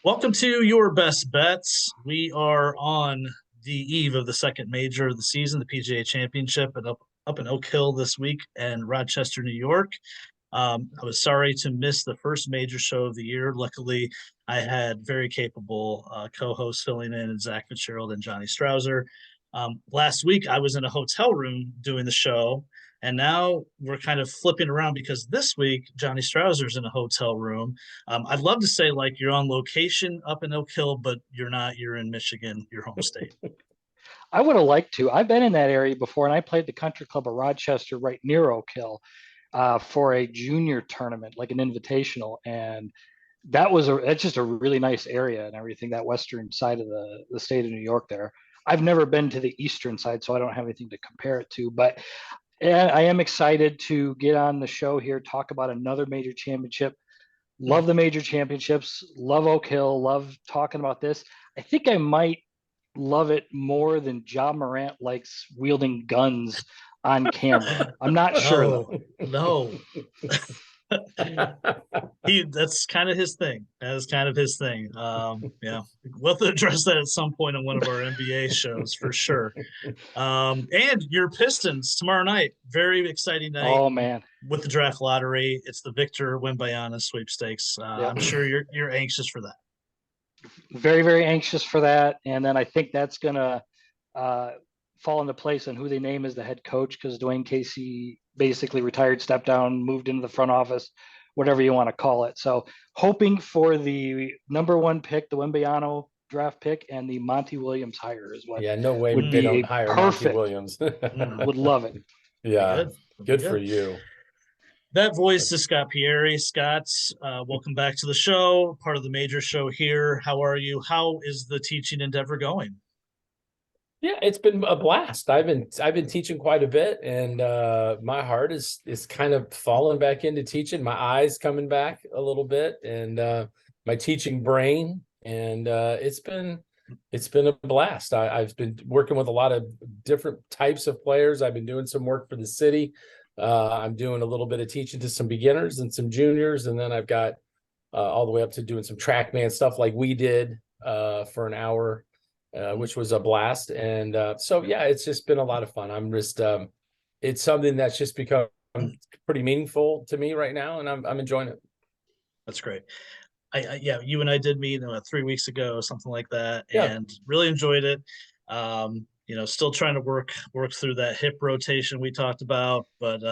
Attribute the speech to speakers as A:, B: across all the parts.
A: Welcome to Your Best Bets. We are on the eve of the second major of the season, the PGA Championship, and up in Oak Hill this week and Rochester, New York. I was sorry to miss the first major show of the year. Luckily, I had very capable co-hosts filling in, Zach Fitzgerald and Johnny Strouser. Last week, I was in a hotel room doing the show, and now we're kind of flipping around because this week, Johnny Strouser's in a hotel room. I'd love to say like you're on location up in Oak Hill, but you're not. You're in Michigan, your home state.
B: I would have liked to. I've been in that area before, and I played the Country Club of Rochester right near Oak Hill for a junior tournament, like an invitational, and that's just a really nice area and everything. That western side of the state of New York there. I've never been to the eastern side, so I don't have anything to compare it to. But I am excited to get on the show here, talk about another major championship. Love the major championships. Love Oak Hill. Love talking about this. I think I might love it more than John Morant likes wielding guns on camera. I'm not sure
A: No,
B: though.
A: no. That's kind of his thing. That is kind of his thing. Yeah, we'll have to address that at some point on one of our NBA shows for sure. And your Pistons tomorrow night, very exciting night
B: Oh man.
A: with the draft lottery. It's the Victor Wembanyama sweepstakes. I'm
B: Yep.
A: sure you're anxious for that.
B: Very, very anxious for that. And then I think that's gonna uh, fall into place on who they name as the head coach because Dwayne Casey basically retired, stepped down, moved into the front office, whatever you want to call it. So hoping for the number one pick, the Wembayano draft pick, and the Monty Williams hire is what
C: Yeah, no way
B: would
C: they
B: be
C: don't
B: a
C: hire Monty
B: perfect.
C: Williams.
B: Would love it.
A: Be
C: Yeah,
A: good. Be
C: good for
A: good.
C: you.
A: That voice is Scott Pieri. Scott, welcome back to the show, part of the major show here. How are you? How is the teaching endeavor going?
C: Yeah, it's been a blast. I've been teaching quite a bit, and my heart is kind of falling back into teaching. My eyes coming back a little bit, and my teaching brain, and it's been a blast. I've been working with a lot of different types of players. I've been doing some work for the city. I'm doing a little bit of teaching to some beginners and some juniors, and then I've got all the way up to doing some TrackMan stuff like we did for an hour, which was a blast. And so, yeah, it's just been a lot of fun. It's something that's just become pretty meaningful to me right now, and I'm enjoying it.
A: That's great. Yeah, you and I did meet 3 weeks ago, something like that,
C: Yeah.
A: and really enjoyed it. Still trying to work through that hip rotation we talked about, but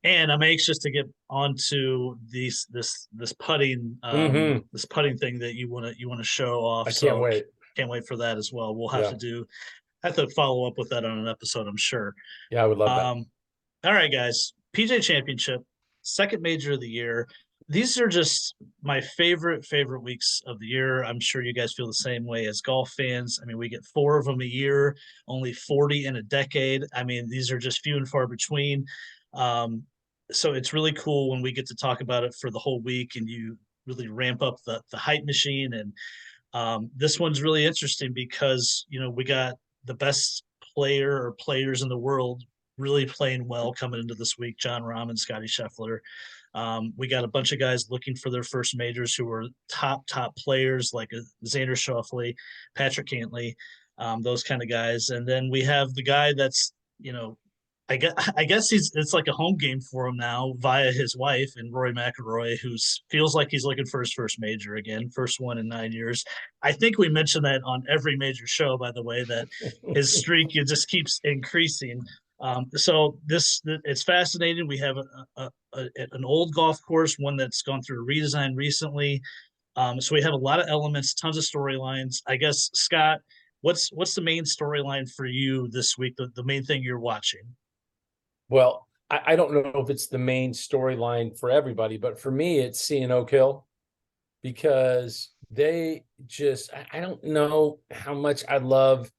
A: and I'm anxious to get onto this putting this putting thing that you want to show off.
C: I can't
A: So
C: wait.
A: can't wait for that as well. We'll
C: Yeah.
A: have to follow up with that on an episode, I'm sure.
C: Yeah, I would love that.
A: All right, guys. PJ Championship, second major of the year. These are just my favorite weeks of the year. I'm sure you guys feel the same way as golf fans. I mean, we get four of them a year, only 40 in a decade. I mean, these are just few and far between. So it's really cool when we get to talk about it for the whole week and you really ramp up the hype machine. And this one's really interesting because, we got the best player or players in the world really playing well coming into this week. John Rahm and Scotty Scheffler. We got a bunch of guys looking for their first majors who are top players like Xander Schauffele, Patrick Cantley, those kind of guys. And then we have the guy that's, I guess it's like a home game for him now via his wife and Rory McIlroy, who feels like he's looking for his first major again, first one in 9 years. I think we mentioned that on every major show, by the way, that his streak it just keeps increasing. So it's fascinating. We have an old golf course, one that's gone through a redesign recently. So we have a lot of elements, tons of storylines. I guess Scott, what's the main storyline for you this week? The main thing you're watching?
C: Well, I don't know if it's the main storyline for everybody, but for me, it's seeing Oak Hill because I don't know how much I love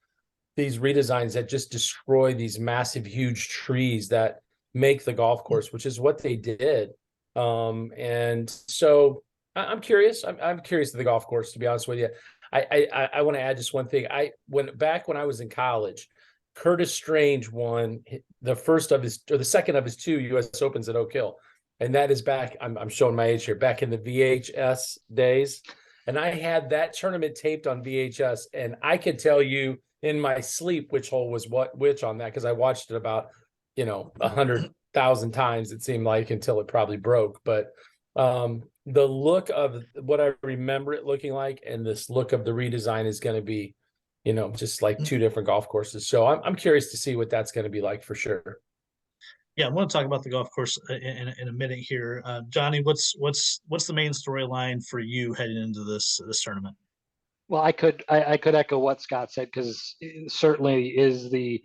C: these redesigns that just destroy these massive, huge trees that make the golf course, which is what they did. And so I'm curious. I'm curious to the golf course, to be honest with you. I want to add just one thing. When I was in college, Curtis Strange won the second of his two U.S. Opens at Oak Hill. And that is back, I'm showing my age here, back in the VHS days. and I had that tournament taped on VHS, and I could tell you in my sleep which hole was which on that, because I watched it about 100,000 times, it seemed like, until it probably broke. But the look of what I remember it looking like and this look of the redesign is going to be, just like two different golf courses. So I'm curious to see what that's going to be like for sure.
A: Yeah, I want to talk about the golf course in a minute here. Johnny, what's the main storyline for you heading into this tournament?
B: Well, I could echo what Scott said, because certainly is they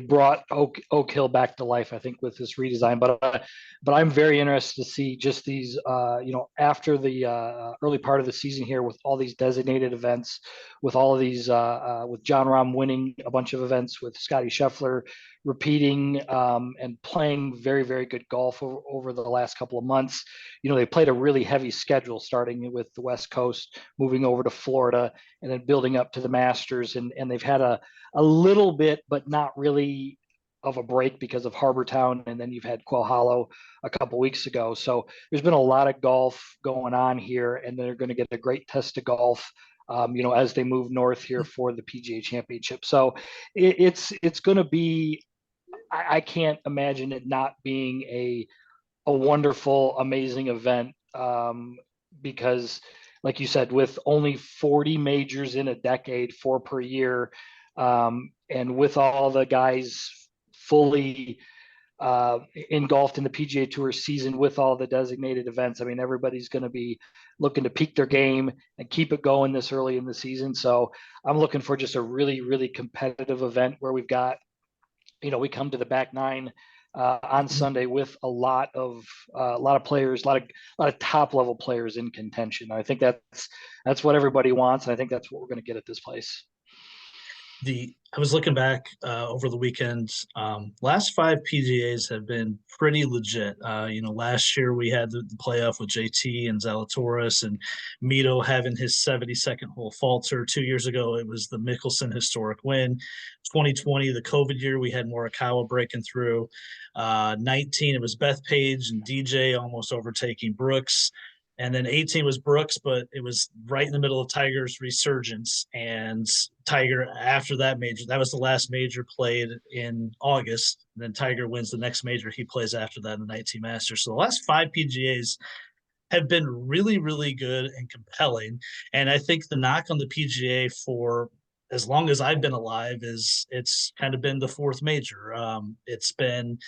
B: brought Oak Hill back to life, I think, with this redesign. But I'm very interested to see just these after the early part of the season here, with all these designated events, with all of these with John Rahm winning a bunch of events, with Scotty Scheffler repeating and playing very, very good golf over the last couple of months. They played a really heavy schedule, starting with the West Coast, moving over to Florida, and then building up to the Masters. And they've had a little bit, but not really, of a break because of Harbor Town. And then you've had Quail Hollow a couple weeks ago. So there's been a lot of golf going on here, and they're going to get a great test of golf as they move north here for the PGA Championship. So it's going to be, I can't imagine it not being a wonderful, amazing event, because, like you said, with only 40 majors in a decade, 4 per year, and with all the guys fully engulfed in the PGA Tour season with all the designated events, I mean, everybody's going to be looking to peak their game and keep it going this early in the season. So I'm looking for just a really, really competitive event where we've got, we come to the back nine on Sunday with a lot of players, a lot of top level players in contention. I think that's what everybody wants, and I think that's what we're going to get at this place.
A: I was looking back over the weekend. Last 5 PGAs have been pretty legit. Last year we had the playoff with JT and Zalatoris, and Mito having his 72nd hole falter. 2 years ago, it was the Mickelson historic win. 2020, the COVID year, we had Morikawa breaking through. 19, it was Beth Page and DJ almost overtaking Brooks. And then 18 was Brooks, but it was right in the middle of Tiger's resurgence. And Tiger, after that major, that was the last major played in August. And then Tiger wins the next major he plays after that in the 19 Masters. So the last 5 PGAs have been really, really good and compelling. And I think the knock on the PGA for as long as I've been alive is it's kind of been the 4th major. It's been,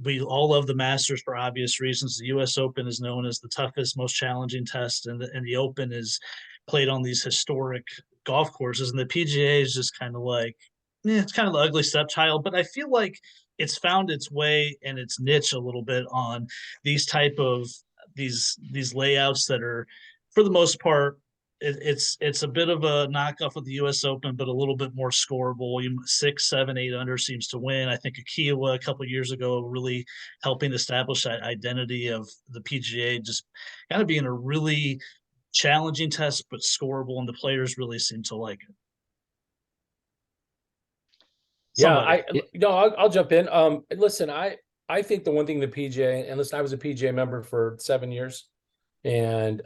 A: we all love the Masters for obvious reasons. The U.S. Open is known as the toughest, most challenging test, and the Open is played on these historic golf courses, and the PGA is just kind of like, it's kind of the ugly stepchild. But I feel like it's found its way and its niche a little bit on these type of these layouts that are, for the most part, it's a bit of a knockoff of the U.S. Open, but a little bit more scoreable. 6, 7, 8 under seems to win. I think Akiwa a couple of years ago really helping establish that identity of the PGA, just kind of being a really challenging test, but scoreable, and the players really seem to like it.
C: Somebody. I'll jump in. Listen, I think the one thing the PGA, and listen, I was a PGA member for 7 years, and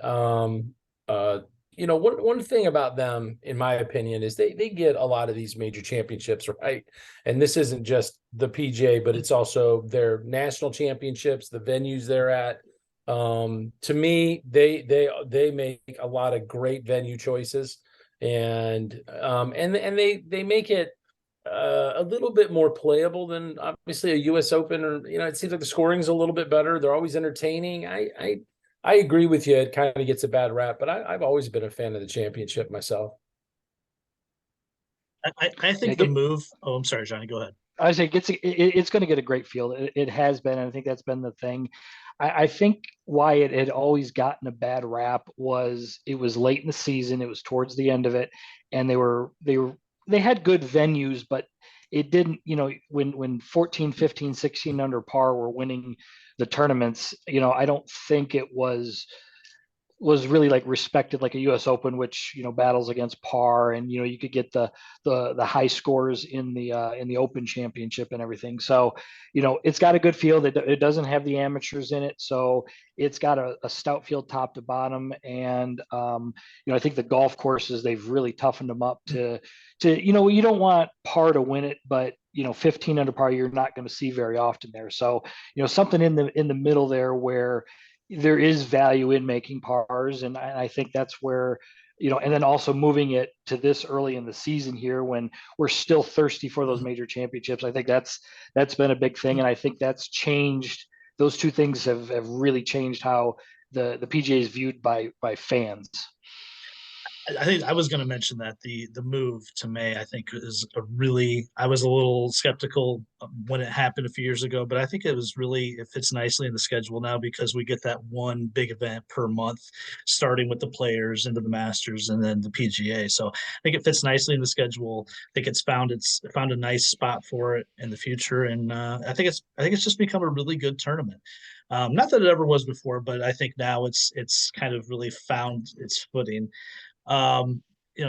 C: one thing about them, in my opinion, is they get a lot of these major championships, right? And this isn't just the PGA, but it's also their national championships, the venues they're at. To me, they make a lot of great venue choices, and they make it a little bit more playable than obviously a U.S. Open, or it seems like the scoring's a little bit better. They're always entertaining. I agree with you. It kind of gets a bad rap, but I've always been a fan of the championship myself.
A: I think the move. Oh, I'm sorry, Johnny. Go ahead.
B: I say it's going to get a great field. It has been, and I think that's been the thing. I think why it had always gotten a bad rap was it was late in the season. It was towards the end of it, and they had good venues, but it didn't, when 14, 15, 16 under par were winning the tournaments, I don't think it was was really like respected, like a U.S. Open, which battles against par, and you could get the high scores in the Open Championship and everything. So it's got a good field. It doesn't have the amateurs in it, so it's got a stout field top to bottom. And I think the golf courses, they've really toughened them up to you don't want par to win it, but 15 under par you're not going to see very often there. So something in the middle there where there is value in making pars, and I think that's where and then also moving it to this early in the season here when we're still thirsty for those major championships. I think that's been a big thing, and I think that's changed. Those two things have really changed how the PGA is viewed by fans.
A: I think I was going to mention that the move to May, I think, is a really. I was a little skeptical when it happened a few years ago, but I think it fits nicely in the schedule now because we get that one big event per month, starting with the Players into the Masters and then the PGA. So I think it fits nicely in the schedule. I think it's found a nice spot for it in the future, and I think it's just become a really good tournament. Not that it ever was before, but I think now it's kind of really found its footing.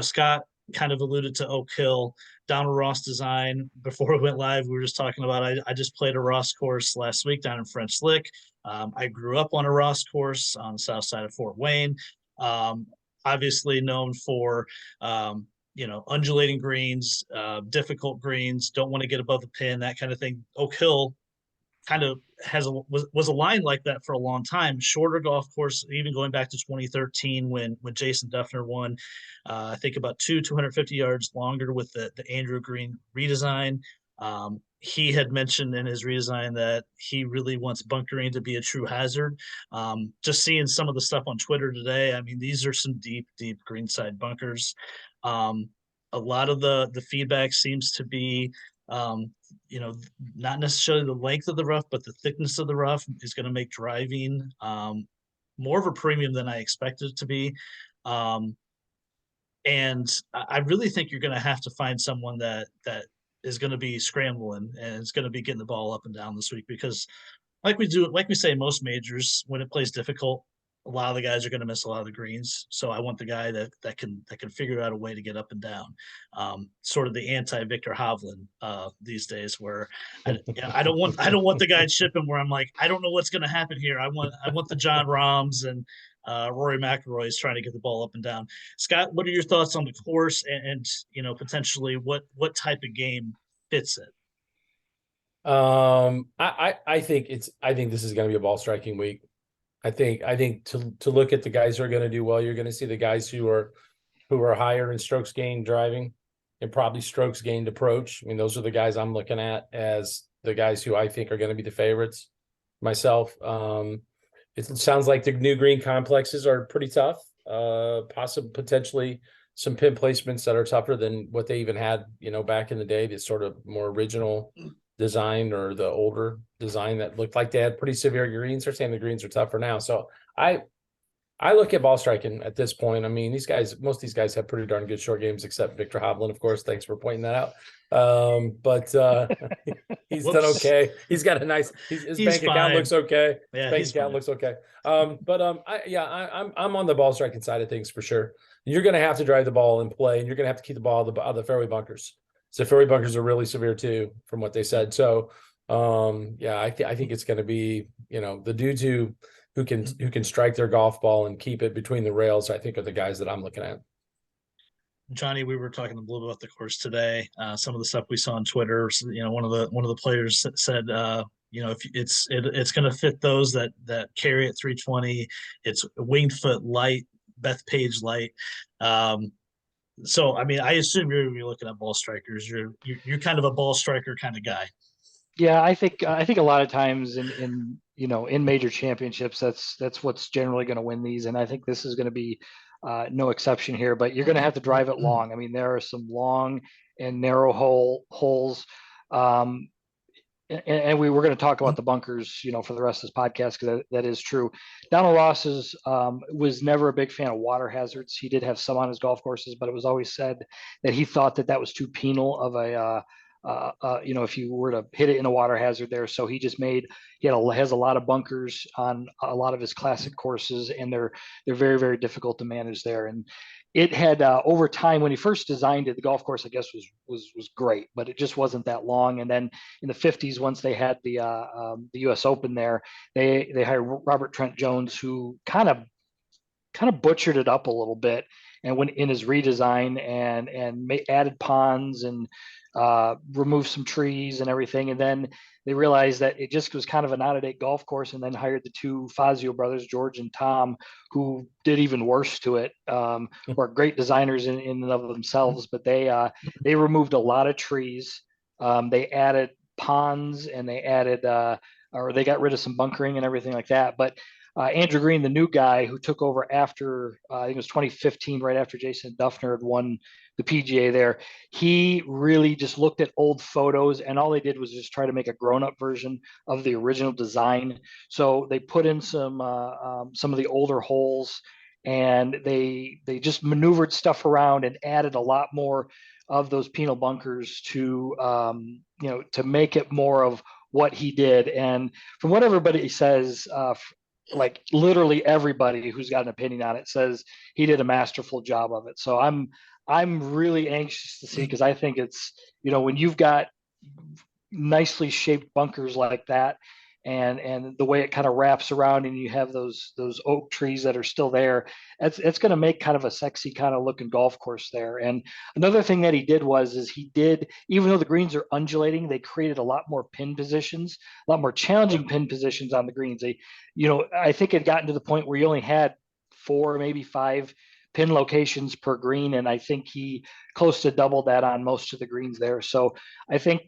A: Scott kind of alluded to Oak Hill, Donald Ross design. Before we went live, we were just talking about I just played a Ross course last week down in French Lick. I grew up on a Ross course on the south side of Fort Wayne. Obviously known for undulating greens, difficult greens, don't want to get above the pin, that kind of thing. Oak Hill kind of was a line like that for a long time. Shorter golf course, even going back to 2013 when Jason Duffner won. I think about 250 yards longer with the Andrew Green redesign. He had mentioned in his redesign that he really wants bunkering to be a true hazard. Just seeing some of the stuff on Twitter today, I mean, these are some deep greenside bunkers. A lot of the feedback seems to be not necessarily the length of the rough, but the thickness of the rough is going to make driving more of a premium than I expected it to be. And I really think you're going to have to find someone that is going to be scrambling and is going to be getting the ball up and down this week because like we say most majors, when it plays difficult, a lot of the guys are going to miss a lot of the greens. So I want the guy that can figure out a way to get up and down. Sort of the anti Victor Hovland these days, where I don't want the guy chipping where I'm like I don't know what's going to happen here. I want the John Rahms and Rory McIlroy is trying to get the ball up and down. Scott, what are your thoughts on the course and potentially what type of game fits it?
C: I think this is going to be a ball striking week. I think to look at the guys who are going to do well, you're going to see the guys who are higher in strokes gained driving and probably strokes gained approach. I mean, those are the guys I'm looking at as the guys who I think are going to be the favorites myself. It sounds like the new green complexes are pretty tough. Potentially some pin placements that are tougher than what they even had, back in the day, the sort of more original design or the older design that looked like they had pretty severe greens. They're saying the greens are tougher now. So I look at ball striking at this point. I mean, most of these guys have pretty darn good short games, except Victor Hovland, of course. Thanks for pointing that out. But he's done okay. He's got his bank account looks okay.
A: Yeah,
C: bank account looks okay. I'm on the ball striking side of things for sure. You're going to have to drive the ball in play, and you're going to have to keep the ball out of the fairway bunkers. So fairway bunkers are really severe too, from what they said. So, I think it's going to be, the dudes who can strike their golf ball and keep it between the rails, I think are the guys that I'm looking at.
A: Johnny, we were talking a little bit about the course today. Some of the stuff we saw on Twitter. One of the players said, if it's going to fit those that carry at 320. It's winged foot light, Bethpage light. So I mean, I assume you're looking at ball strikers. You're kind of a ball striker kind of guy.
B: Yeah, I think a lot of times in major championships, that's what's generally going to win these, and I think this is going to be no exception here. But you're going to have to drive it long. I mean, there are some long and narrow holes, and we were going to talk about the bunkers, for the rest of this podcast because that is true. Donald Ross was never a big fan of water hazards. He did have some on his golf courses, but it was always said that he thought that was too penal if you were to hit it in a water hazard there. So has a lot of bunkers on a lot of his classic courses, and they're very, very difficult to manage there. And it had over time, when he first designed it, the golf course, I guess, was great, but it just wasn't that long. And then in the 50s, once they had the U.S. Open there, they hired Robert Trent Jones, who kind of butchered it up a little bit and went in his redesign and added ponds and removed some trees and everything. And then they realized that it just was kind of an out-of-date golf course, and then hired the two Fazio brothers, George and Tom, who did even worse to it. Were great designers in and of themselves, but they removed a lot of trees. They added ponds, and they got rid of some bunkering and everything like that. But Andrew Green, the new guy who took over after, I think it was 2015, right after Jason Duffner had won the PGA there, he really just looked at old photos, and all they did was just try to make a grown-up version of the original design. So they put in some of the older holes, and they just maneuvered stuff around and added a lot more of those penal bunkers to to make it more of what he did. And from what everybody says, like literally everybody who's got an opinion on it says he did a masterful job of it. So I'm really anxious to see, because I think it's, when you've got nicely shaped bunkers like that, and the way it kind of wraps around, and you have those oak trees that are still there, it's going to make kind of a sexy kind of looking golf course there. And another thing that he did even though the greens are undulating, they created a lot more pin positions, a lot more challenging pin positions on the greens. I think it had gotten to the point where you only had 4, maybe 5 pin locations per green, and I think he close to doubled that on most of the greens there. So I think,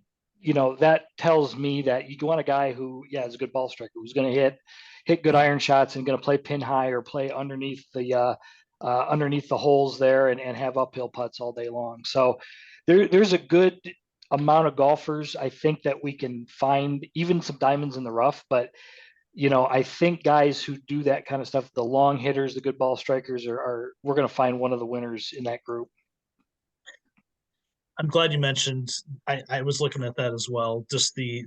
B: that tells me that you want a guy who, is a good ball striker, who's going to hit good iron shots and going to play pin high or play underneath the holes there, and have uphill putts all day long. So there's a good amount of golfers, I think, that we can find, even some diamonds in the rough. But I think guys who do that kind of stuff, the long hitters, the good ball strikers, we're going to find one of the winners in that group.
A: I'm glad you mentioned. I was looking at that as well. Just the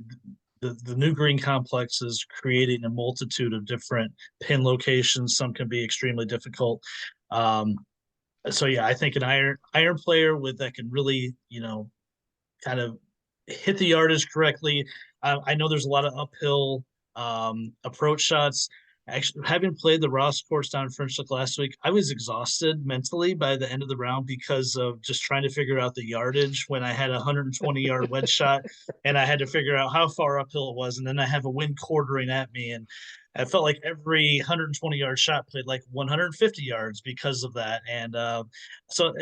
A: new green complex is creating a multitude of different pin locations. Some can be extremely difficult. So yeah, I think an iron player that can really, kind of hit the yardage correctly. I know there's a lot of uphill approach shots. Actually, having played the Ross course down in French Lick last week, I was exhausted mentally by the end of the round because of just trying to figure out the yardage when I had a 120-yard wedge shot, and I had to figure out how far uphill it was, and then I have a wind quartering at me, and I felt like every 120-yard shot played like 150 yards because of that. And so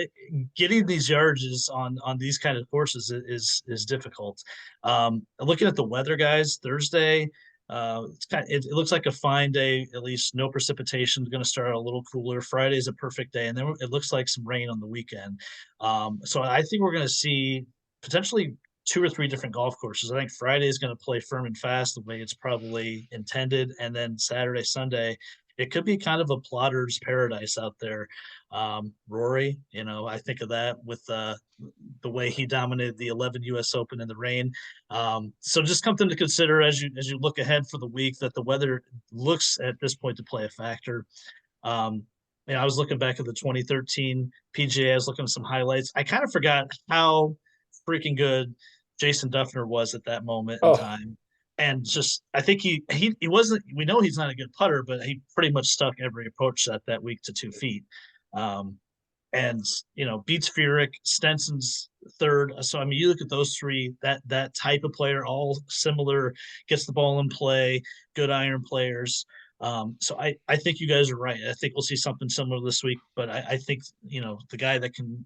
A: getting these yardages on these kind of courses is difficult. Looking at the weather, guys, Thursday, it looks like a fine day. At least no precipitation. Is going to start a little cooler. Friday is a perfect day, and then it looks like some rain on the weekend. So I think we're going to see potentially 2 or 3 different golf courses. I think Friday is going to play firm and fast the way it's probably intended, and then Saturday, Sunday, it could be kind of a plotter's paradise out there. Rory, I think of that with the way he dominated the 11 U.S. Open in the rain. So just something to consider as you look ahead for the week, that the weather looks at this point to play a factor. I was looking back at the 2013 PGA. I was looking at some highlights. I kind of forgot how freaking good Jason Duffner was at that moment in time. And just, I think he wasn't, we know he's not a good putter, but he pretty much stuck every approach set that week to 2 feet. And, beats Furyk, Stenson's third. So, you look at those 3, that type of player, all similar, gets the ball in play, good iron players. So I think you guys are right. I think we'll see something similar this week, but I think, the guy that can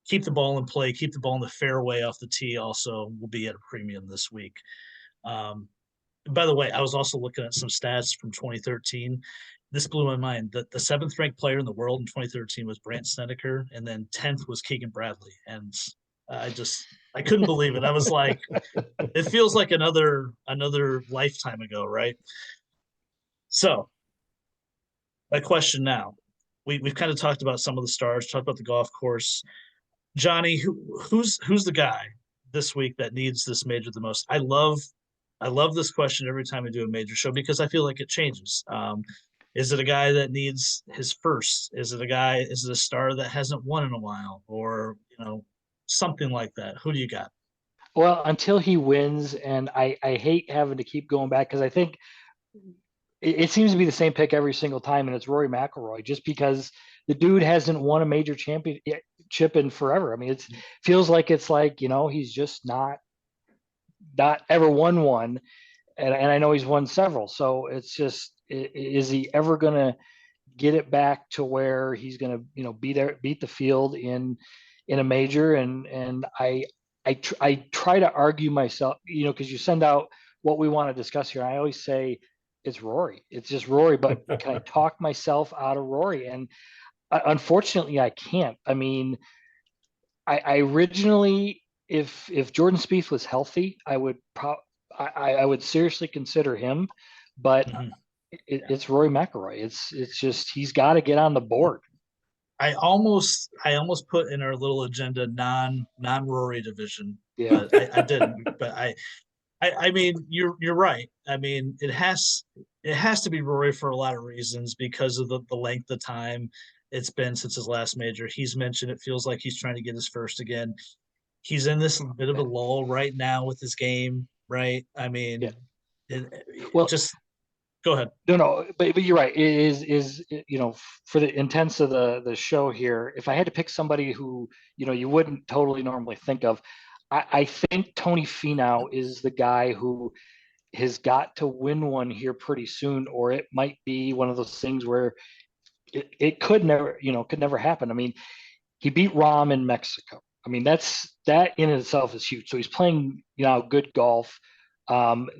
A: keep the ball in play, keep the ball in the fairway off the tee also will be at a premium this week. By the way, I was also looking at some stats from 2013. This blew my mind. The 7th ranked player in the world in 2013 was Brandt Snedeker, and then 10th was Keegan Bradley. And I couldn't believe it. I was like, it feels like another lifetime ago, right? So my question now, we've kind of talked about some of the stars, talked about the golf course. Johnny, who's the guy this week that needs this major the most? I love this question every time I do a major show because I feel like it changes. Is it a guy that needs his first? Is it a star that hasn't won in a while, or something like that? Who do you got?
B: Well, until he wins, and I hate having to keep going back because I think it seems to be the same pick every single time, and it's Rory McIlroy, just because the dude hasn't won a major championship in forever. I mean, it feels like he's just not ever won one, and I know he's won several. So it's just, is he ever going to get it back to where he's going to beat the field in a major? And I try to argue myself, because you send out what we want to discuss here. I always say it's Rory. It's just Rory. But can I talk myself out of Rory? And unfortunately, I can't. I mean, I originally, if Jordan Spieth was healthy, I would seriously consider him. But
A: Mhm.
B: it's Rory McIlroy. It's just, he's got to get on the board.
A: I almost put in our little agenda non Rory division,
B: Yeah.
A: but I didn't. But I mean, you're right. I mean, it has to be Rory for a lot of reasons because of the length of time it's been since his last major. He's mentioned it feels like he's trying to get his first again. He's in this bit of a lull right now with his game, right? I
B: Yeah.
A: mean, it
B: Well,
A: just go ahead.
B: no, but you're right. It is for the intents of the show here, if I had to pick somebody who you wouldn't totally normally think of, I think Tony Finau is the guy who has got to win one here pretty soon, or it might be one of those things where it could never happen. I mean, he beat Rahm in Mexico. I mean, that in itself is huge. So he's playing, good golf.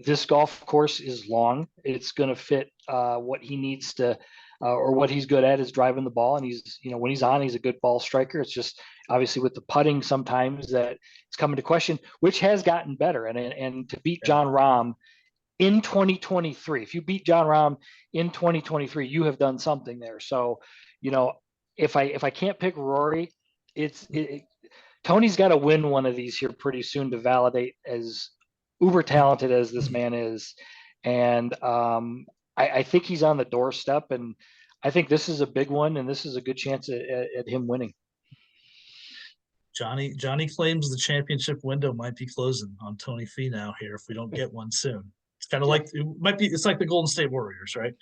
B: This golf course is long. It's going to fit what he needs to, or what he's good at is driving the ball. And he's, when he's on, he's a good ball striker. It's just obviously with the putting sometimes that it's coming to question, which has gotten better. And to beat
A: Yeah.
B: John Rahm in 2023, if you beat John Rahm in 2023, you have done something there. So, if I can't pick Rory, Tony's got to win one of these here pretty soon to validate as uber talented as this man is. And I think he's on the doorstep, and I think this is a big one, and this is a good chance at him winning.
A: Johnny claims the championship window might be closing on Tony Finau here if we don't get one soon. It's kind of like it might be. It's like the Golden State Warriors, right?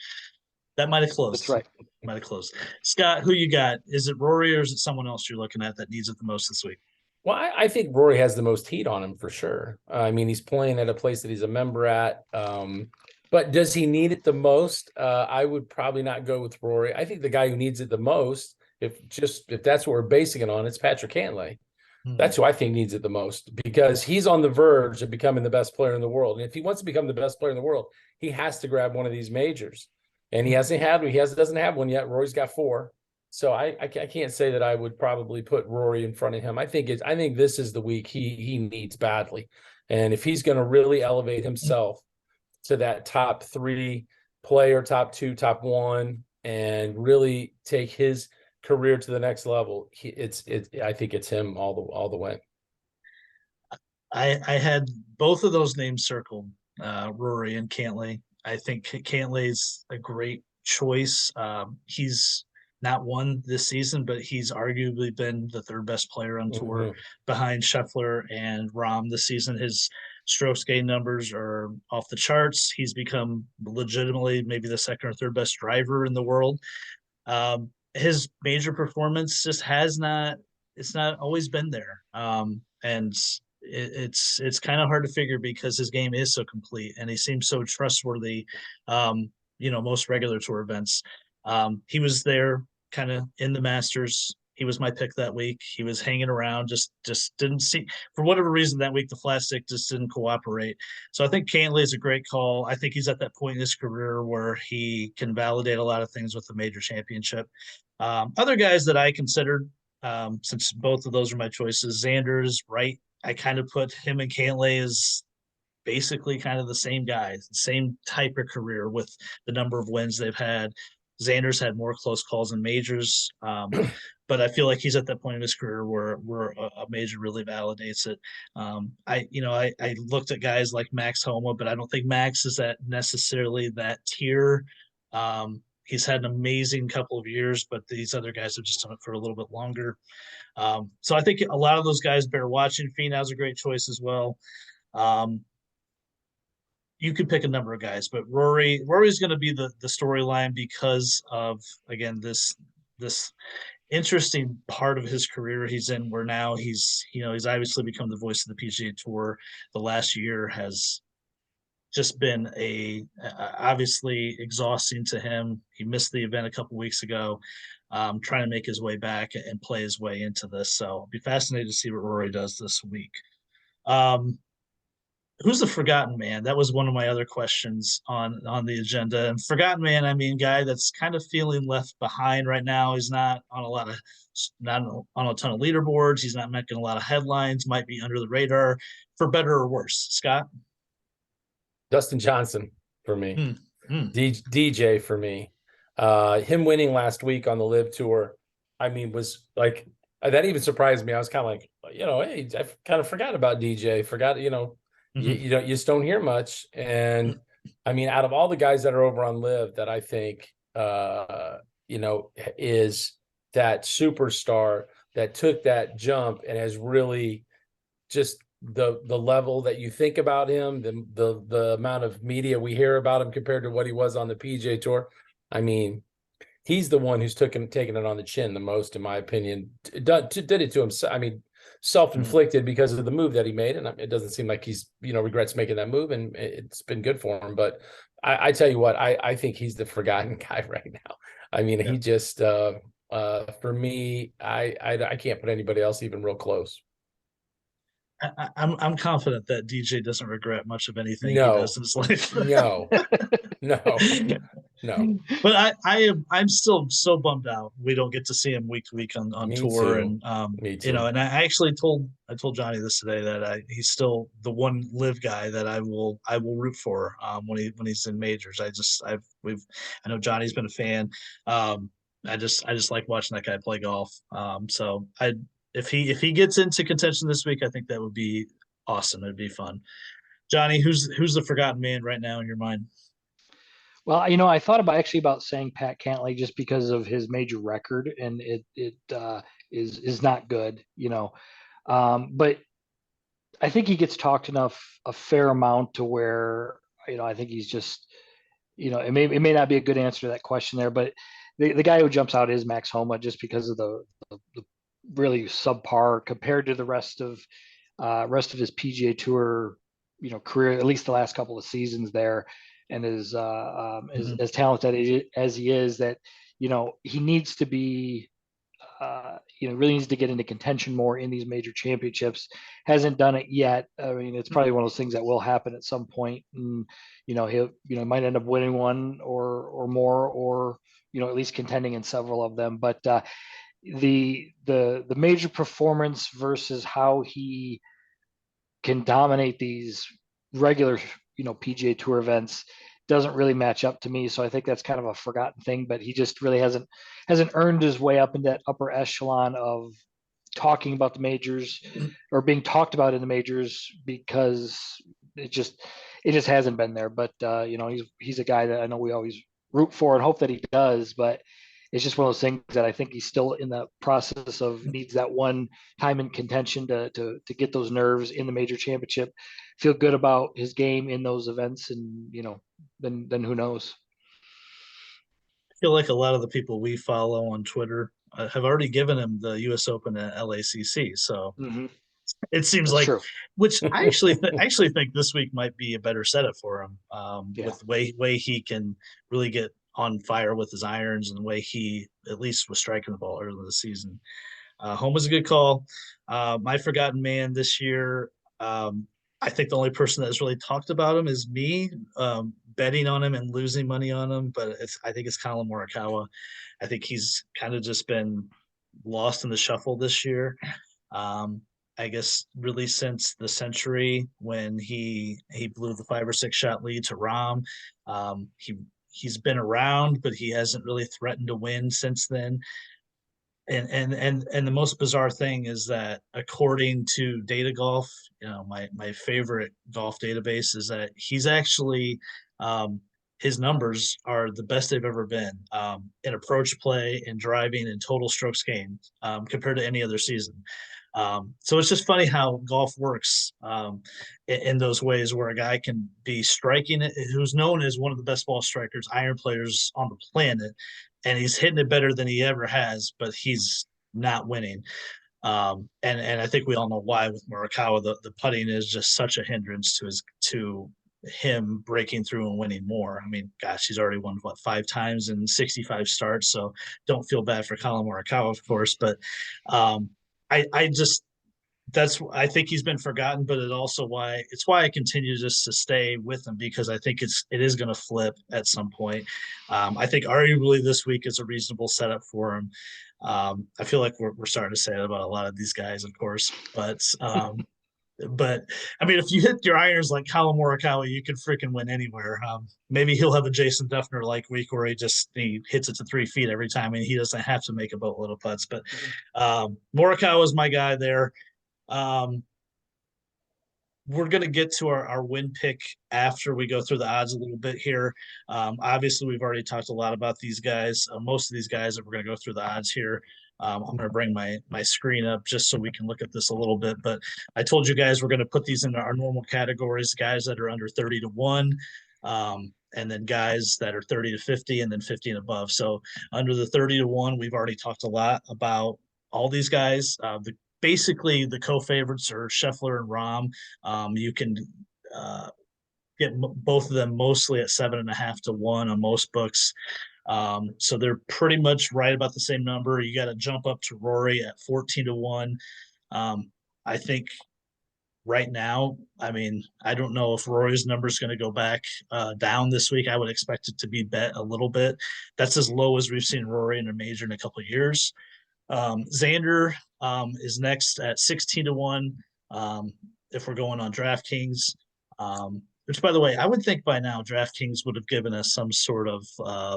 A: That might have closed.
B: That's right.
A: Might have closed. Scott, who you got? Is it Rory or is it someone else you're looking at that needs it the most this week?
C: Well, I think Rory has the most heat on him for sure. I mean, he's playing at a place that he's a member at. But does he need it the most? I would probably not go with Rory. I think the guy who needs it the most, if that's what we're basing it on, it's Patrick Cantlay. That's who I think needs it the most because he's on the verge of becoming the best player in the world. And if he wants to become the best player in the world, he has to grab one of these majors. And he doesn't have one yet. Rory's got 4. So I can't say that I would probably put Rory in front of him. I think this is the week he needs badly. And if he's going to really elevate himself to that top 3 player, top 2, top 1, and really take his career to the next level, I think it's him all the way.
A: I had both of those names circled, Rory and Cantlay. I think Cantlay's a great choice. He's not won this season, but he's arguably been the 3rd best player on tour behind Scheffler and Rahm this season. His strokes gain numbers are off the charts. He's become legitimately maybe the 2nd or 3rd best driver in the world. His major performance just it's not always been there. And it's kind of hard to figure because his game is so complete and he seems so trustworthy. Most regular tour events. He was there kind of in the Masters. He was my pick that week. He was hanging around, just didn't see, for whatever reason that week the flat stick just didn't cooperate. So I think Cantlay is a great call. I think he's at that point in his career where he can validate a lot of things with the major championship. Other guys that I considered, since both of those are my choices, Xander's right. I kind of put him and Cantlay as basically kind of the same guys, the same type of career with the number of wins they've had. Xander's had more close calls in majors. But I feel like he's at that point in his career where a major really validates it. I looked at guys like Max Homa, but I don't think Max is at necessarily that tier. He's had an amazing couple of years, but these other guys have just done it for a little bit longer. So I think a lot of those guys bear watching. Finau's a great choice as well. You could pick a number of guys, but Rory's going to be the storyline because of, again, this interesting part of his career he's in, where now he's obviously become the voice of the PGA Tour. The last year has just been obviously exhausting to him. He missed the event a couple weeks ago, trying to make his way back and play his way into this. So I'll be fascinated to see what Rory does this week. Who's the forgotten man? That was one of my other questions on the agenda. And forgotten man, I mean, guy that's kind of feeling left behind right now. He's not on a ton of leaderboards. He's not making a lot of headlines. Might be under the radar, for better or worse. Scott?
C: Dustin Johnson for me. DJ for me. Him winning last week on the Live Tour, I mean, was like, that even surprised me. I was kind of like, hey, I kind of forgot about DJ. You just don't hear much. And I mean, out of all the guys that are over on Live, that I think is that superstar that took that jump and has really just the level that you think about him, the amount of media we hear about him compared to what he was on the PGA Tour. I mean, he's the one who's taken it on the chin the most, in my opinion. Did it to himself. I mean, self-inflicted because of the move that he made, and it doesn't seem like he's regrets making that move, and it's been good for him. But I tell you what, I think he's the forgotten guy right now. I mean, he just for me, I can't put anybody else even real close.
A: I'm confident that DJ doesn't regret much of anything he does in his life.
C: No.
A: But I'm still so bummed out we don't get to see him week to week on
C: Me
A: tour.
C: too.
A: And
C: Me too.
A: and I actually told Johnny this today, that he's still the one Live guy that I will root for when he's in majors. I know Johnny's been a fan. I just like watching that guy play golf. So if he gets into contention this week, I think that would be awesome. It'd be fun. Johnny, who's the forgotten man right now in your mind?
B: Well, I thought about saying Pat Cantlay just because of his major record, and it is not good, but I think he gets talked a fair amount to where, I think he's just, it may not be a good answer to that question there, but the guy who jumps out is Max Homa, just because of the really subpar compared to the rest of his PGA Tour, career, at least the last couple of seasons there, and as talented as he is, that he needs to be really needs to get into contention more in these major championships. Hasn't done it yet. I mean, it's probably one of those things that will happen at some point, and he'll might end up winning one or more, or at least contending in several of them. But the major performance versus how he can dominate these regular PGA Tour events doesn't really match up to me. So I think that's kind of a forgotten thing, but he just really hasn't earned his way up in that upper echelon of talking about the majors or being talked about in the majors, because it just hasn't been there. But he's a guy that I know we always root for and hope that he does, but it's just one of those things that I think he's still in the process of, needs that one time in contention to get those nerves in the major championship, feel good about his game in those events, and then who knows.
A: I feel like a lot of the people we follow on Twitter have already given him the U.S. Open at LACC. So it seems
B: That's
A: like,
B: true.
A: which I actually think this week might be a better setup for him, with the way he can really get on fire with his irons, and the way he at least was striking the ball early in the season. Home was a good call. My forgotten man this year, I think the only person that's really talked about him is me, betting on him and losing money on him. But I think it's Colin Morikawa. I think he's kind of just been lost in the shuffle this year. I guess really since the Century, when he blew the 5 or 6 shot lead to Rahm. he's been around, but he hasn't really threatened to win since then. And the most bizarre thing is that according to Data Golf, my favorite golf database, is that he's actually his numbers are the best they've ever been in approach play, in driving, and total strokes gained compared to any other season. So it's just funny how golf works in those ways, where a guy can be striking it, who's known as one of the best ball strikers, iron players on the planet, and he's hitting it better than he ever has, but he's not winning. And I think we all know why with Morikawa. The putting is just such a hindrance to him breaking through and winning more. I mean, gosh, he's already won 5 times in 65 starts, so don't feel bad for Colin Morikawa, of course, but I just I think he's been forgotten, but it's why I continue just to stay with him, because I think it is going to flip at some point. I think arguably this week is a reasonable setup for him. I feel like we're starting to say that about a lot of these guys, of course, but I mean, if you hit your irons like Colin Morikawa, you can freaking win anywhere. Maybe he'll have a Jason Duffner like week where he hits it to 3 feet every time, and he doesn't have to make a boatload of putts. But Morikawa is my guy there. We're going to get to our win pick after we go through the odds a little bit here. Obviously, we've already talked a lot about these guys. Most of these guys that we're going to go through the odds here. I'm going to bring my screen up just so we can look at this a little bit. But I told you guys we're going to put these into our normal categories: guys that are under 30 to 1, and then guys that are 30 to 50, and then 50 and above. So under the 30 to 1, we've already talked a lot about all these guys. Basically, the co-favorites are Scheffler and Rahm. You can get both of them mostly at 7.5 to 1 on most books. So they're pretty much right about the same number. You got to jump up to Rory at 14 to 1. I think right now, I mean, I don't know if Rory's number is going to go back down this week. I would expect it to be bet a little bit. That's as low as we've seen Rory in a major in a couple of years. Xander is next at 16 to 1 if we're going on DraftKings. Which, by the way, I would think by now DraftKings would have given us some sort of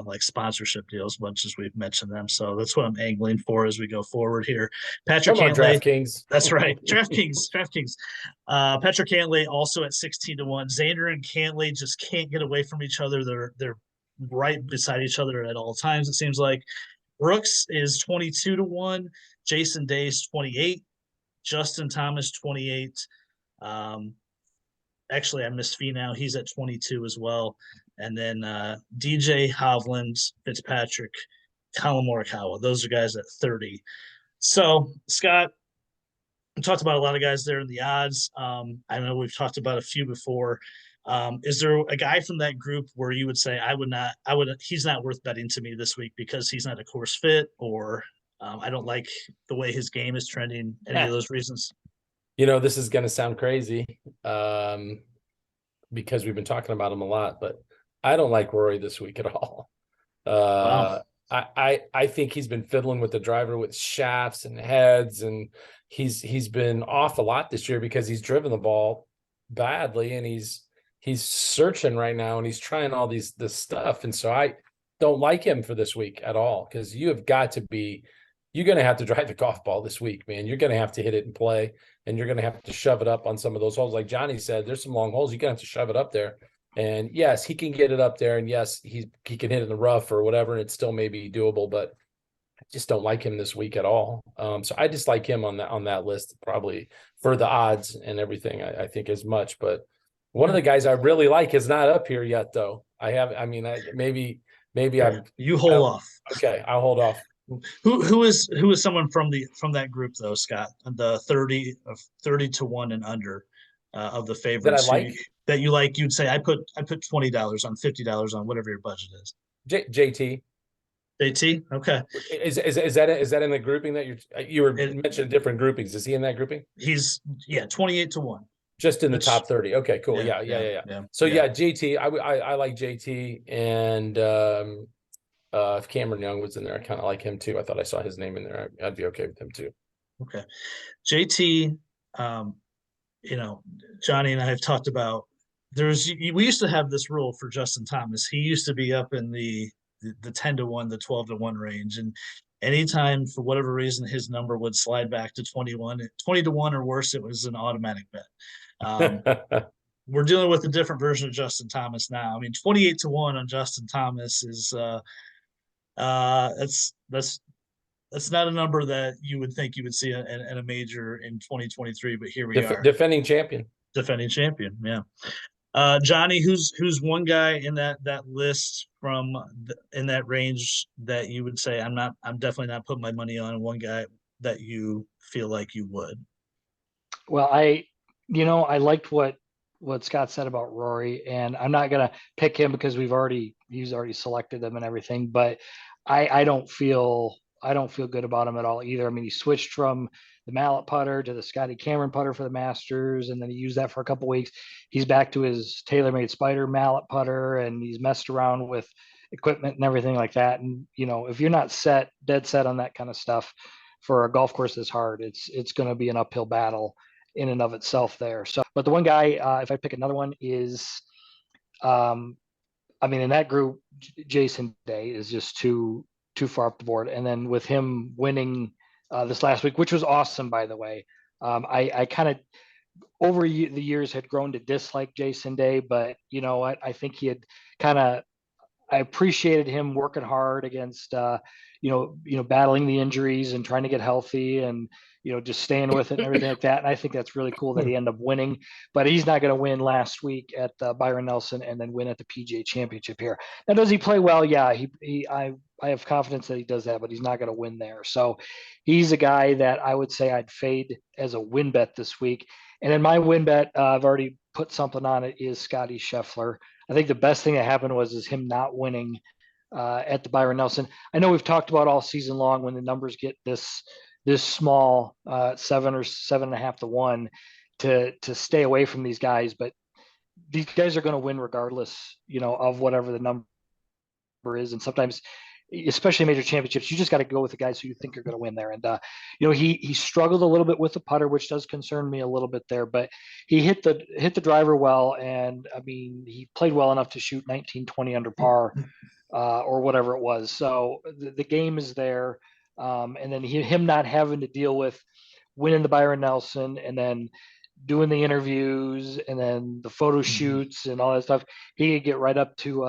A: like sponsorship deal, as much as we've mentioned them. So that's what I'm angling for as we go forward here. Patrick
C: Come on,
A: Cantlay,
C: DraftKings.
A: That's right, DraftKings. Patrick Cantlay also at 16 to 1. Xander and Cantlay just can't get away from each other. They're right beside each other at all times, it seems like. Brooks is 22 to 1. Jason Day's 28. Justin Thomas 28. Actually, I missed Finau. He's at 22 as well. And then DJ, Hovland, Fitzpatrick, Colin Morikawa. Those are guys at 30. So, Scott, we talked about a lot of guys there in the odds. I know we've talked about a few before. Is there a guy from that group where you would say he's not worth betting to me this week because he's not a course fit, or I don't like the way his game is trending? Any of those reasons?
C: This is going to sound crazy because we've been talking about him a lot, but I don't like Rory this week at all.
A: Wow.
C: I think he's been fiddling with the driver with shafts and heads, and he's been off a lot this year because he's driven the ball badly, and he's searching right now, and he's trying all this stuff. And so I don't like him for this week at all, because you're going to have to drive the golf ball this week, man. You're going to have to hit it and play, and you're going to have to shove it up on some of those holes. Like Johnny said, there's some long holes. You're going to have to shove it up there. And yes, he can get it up there, and yes, he can hit it in the rough or whatever, and it still may be doable, but I just don't like him this week at all. So I just like him on that list, probably for the odds and everything, I think as much. But one of the guys I really like is not up here yet, though. Maybe
A: you hold off.
C: Okay, I'll hold off.
A: Who is someone from that group though, Scott? The 30 to 1 and under of the favorites
C: that I like,
A: that you like. You'd say I put $20 on, $50 on, whatever your budget is.
C: JT.
A: JT, okay.
C: Is that in the grouping that you were mentioning different groupings? Is he in that grouping?
A: He's 28 to 1.
C: Just in the top 30. Okay, cool. Yeah. So JT, I like JT, and if Cameron Young was in there, I kind of like him too. I thought I saw his name in there. I'd be okay with him too.
A: Okay. JT, Johnny and I have talked about we used to have this rule for Justin Thomas. He used to be up in the 10-1, the 12-1 range, and anytime for whatever reason his number would slide back to 20-1 or worse, it was an automatic bet. We're dealing with a different version of Justin Thomas now. I mean, 28-1 on Justin Thomas is that's not a number that you would think you would see in a major in 2023, but here we are.
C: Defending champion.
A: Defending champion, yeah. Johnny, who's one guy in that list from in that range that you would say I'm definitely not putting my money on, and one guy that you feel like you would?
B: Well, I liked what Scott said about Rory, and I'm not gonna pick him because he's already selected them and everything, but I don't feel good about him at all either. I mean, he switched from the mallet putter to the Scotty Cameron putter for the Masters, and then he used that for a couple weeks. He's back to his TaylorMade Spider mallet putter, and he's messed around with equipment and everything like that. And if you're not dead set on that kind of stuff for a golf course this hard, it's going to be an uphill battle in and of itself there. So, but the one guy, if I pick another one, is, I mean, in that group, Jason Day is just too far up the board. And then with him winning this last week, which was awesome, by the way, I kind of over the years had grown to dislike Jason Day, but you know what? I think he had I appreciated him working hard against, battling the injuries and trying to get healthy and, just staying with it and everything like that. And I think that's really cool that he ended up winning, but he's not going to win last week at Byron Nelson and then win at the PGA Championship here. Now, does he play well? Yeah, I have confidence that he does that, but he's not going to win there. So he's a guy that I would say I'd fade as a win bet this week. And then my win bet, I've already put something on it, is Scotty Scheffler. I think the best thing that happened was him not winning at the Byron Nelson. I know we've talked about all season long when the numbers get this small, 7 or 7.5 to 1, to stay away from these guys. But these guys are going to win regardless, of whatever the number is. And sometimes, especially major championships, you just got to go with the guys who you think are going to win there. And he struggled a little bit with the putter, which does concern me a little bit there, but he hit the driver well, and I mean, he played well enough to shoot 19, 20 under par, or whatever it was. So the game is there, and then him not having to deal with winning the Byron Nelson and then doing the interviews and then the photo shoots and all that stuff, he could get right up to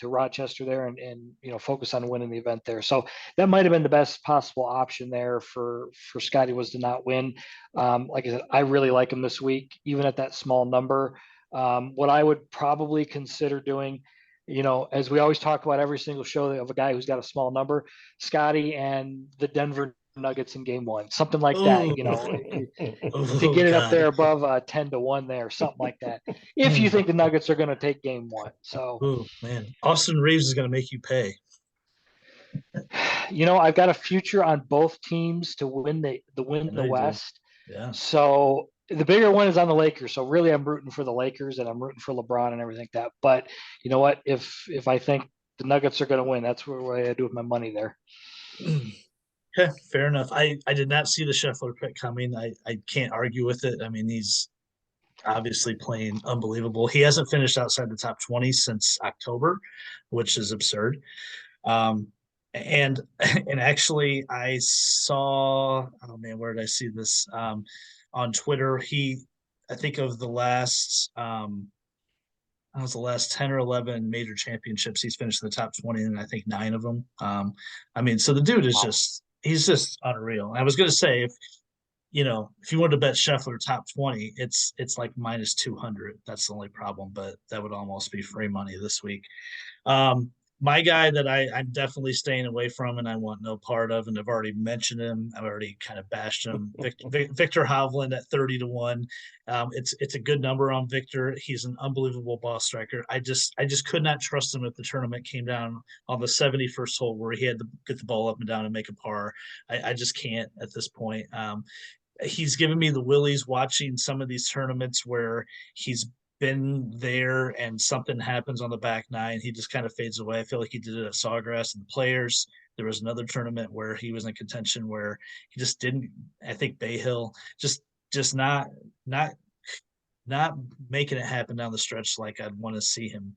B: Rochester there and focus on winning the event there. So that might have been the best possible option there for Scotty, was to not win. Like I said, I really like him this week, even at that small number. What I would probably consider doing, as we always talk about every single show of a guy who's got a small number, Scotty and the Denver Nuggets in game one, something like that, to get it up there above 10-1 there, something like that. If you think the Nuggets are going to take game one. So,
A: man, Austin Reeves is going to make you pay.
B: I've got a future on both teams to win the West.
A: Yeah.
B: So the bigger one is on the Lakers. So really, I'm rooting for the Lakers and I'm rooting for LeBron and everything like that. But you know what? If I think the Nuggets are going to win, that's what I do with my money there.
A: Okay, fair enough. I did not see the Scheffler pick coming. I can't argue with it. I mean, he's obviously playing unbelievable. He hasn't finished outside the top 20 since October, which is absurd. And actually, I saw, oh man, where did I see this? On Twitter, I think of the last, that was the last 10 or 11 major championships, he's finished in the top 20, and I think 9 of them. I mean, so the dude is he's just unreal. I was going to say, if you wanted to bet Scheffler top 20, it's like minus 200. That's the only problem, but that would almost be free money this week. My guy that I'm definitely staying away from and I want no part of, and I've already mentioned him, I've already kind of bashed him, Victor Hovland at 30-1. It's a good number on Victor. He's an unbelievable ball striker. I just could not trust him if the tournament came down on the 71st hole where he had to get the ball up and down and make a par. I just can't at this point. He's given me the willies watching some of these tournaments where he's been there and something happens on the back nine, he just kind of fades away. I feel like he did it at Sawgrass and the Players. There was another tournament where he was in contention where he just didn't. I think Bay Hill just not not making it happen down the stretch like I'd want to see him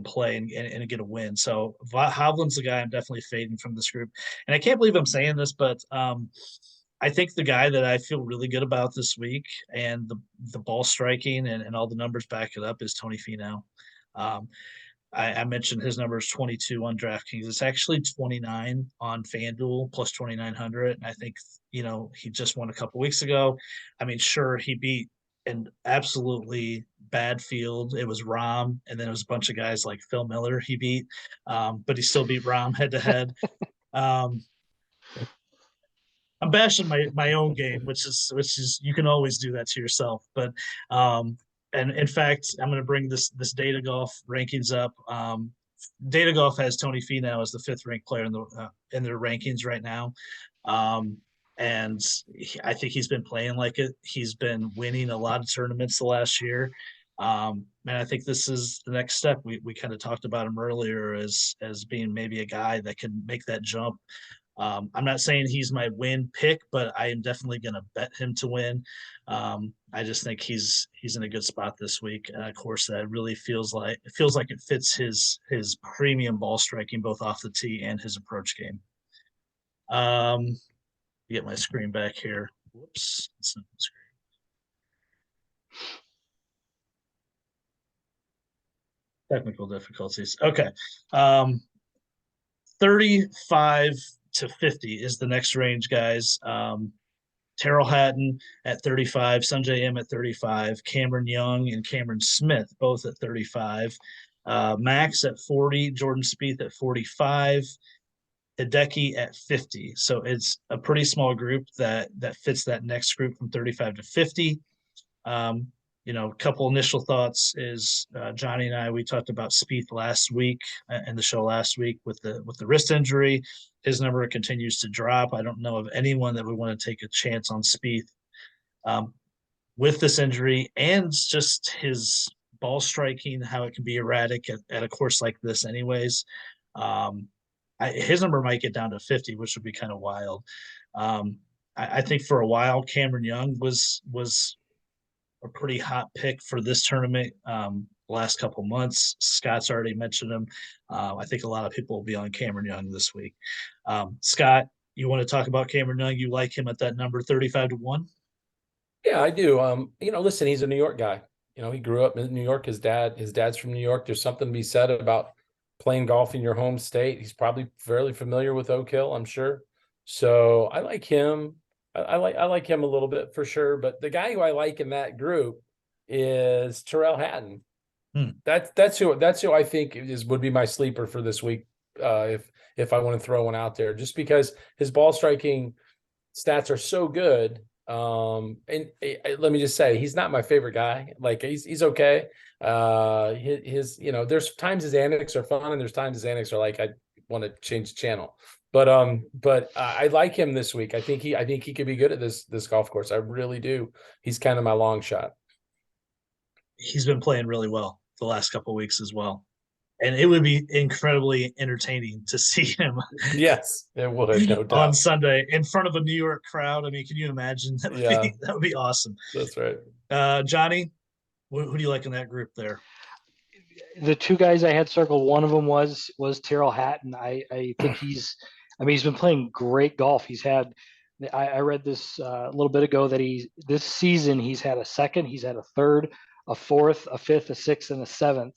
A: play and get a win. So Hovland's the guy I'm definitely fading from this group. And I can't believe I'm saying this, but I think the guy that I feel really good about this week and the ball striking and all the numbers back it up is Tony Finau. I mentioned his number is 22 on DraftKings. It's actually 29 on FanDuel plus 2,900. And I think, he just won a couple weeks ago. I mean, sure, he beat an absolutely bad field. It was Rahm, and then it was a bunch of guys like Phil Miller he beat, but he still beat Rahm head to head. I'm bashing my own game, which is you can always do that to yourself. But and in fact, I'm going to bring this Data Golf rankings up. Data Golf has Tony Finau as the 5th ranked player in their rankings right now. And I think he's been playing like it. He's been winning a lot of tournaments the last year. And I think this is the next step. We kind of talked about him earlier as being maybe a guy that can make that jump. I'm not saying he's my win pick, but I am definitely going to bet him to win. I just think he's in a good spot this week. And of course, that really feels like it fits his premium ball striking, both off the tee and his approach game. Get my screen back here. Whoops. It's not the screen. Technical difficulties. Okay. 35 to 50 is the next range, guys. Terrell Hatton at 35, Sungjae Im at 35, Cameron Young and Cameron Smith both at 35, Max at 40, Jordan Spieth at 45, Hideki at 50. So it's a pretty small group that fits that next group from 35 to 50. A couple initial thoughts is Johnny and I, we talked about Spieth last week in the show last week with the wrist injury. His number continues to drop. I don't know of anyone that would want to take a chance on Spieth with this injury and just his ball striking, how it can be erratic at a course like this anyways. His number might get down to 50, which would be kind of wild. I think for a while, Cameron Young was a pretty hot pick for this tournament last couple months. Scott's already mentioned him. I think a lot of people will be on Cameron Young this week. Scott, you want to talk about Cameron Young? You like him at that number 35 to 1?
C: Yeah, I do. Listen, he's a New York guy. He grew up in New York. His dad's from New York. There's something to be said about playing golf in your home state. He's probably fairly familiar with Oak Hill, I'm sure. So I like him. I like him a little bit for sure. But the guy who I like in that group is Terrell Hatton. That's who I think would be my sleeper for this week. If I want to throw one out there, just because his ball striking stats are so good. Let me just say, he's not my favorite guy. Like he's okay. There's times his antics are fun, and there's times his antics are like, I want to change the channel. But I like him this week. I think he could be good at this golf course. I really do. He's kind of my long shot.
A: He's been playing really well the last couple of weeks as well. And it would be incredibly entertaining to see him.
C: Yes, it would, no doubt.
A: On Sunday in front of a New York crowd. I mean, can you imagine? That would be awesome.
C: That's right.
A: Johnny, who do you like in that group there?
B: The two guys I had circled, one of them was Terrell Hatton. I think he's been playing great golf. He's had, I read this a little bit ago that this season he's had a second, he's had a third, a fourth, a fifth, a sixth, and a seventh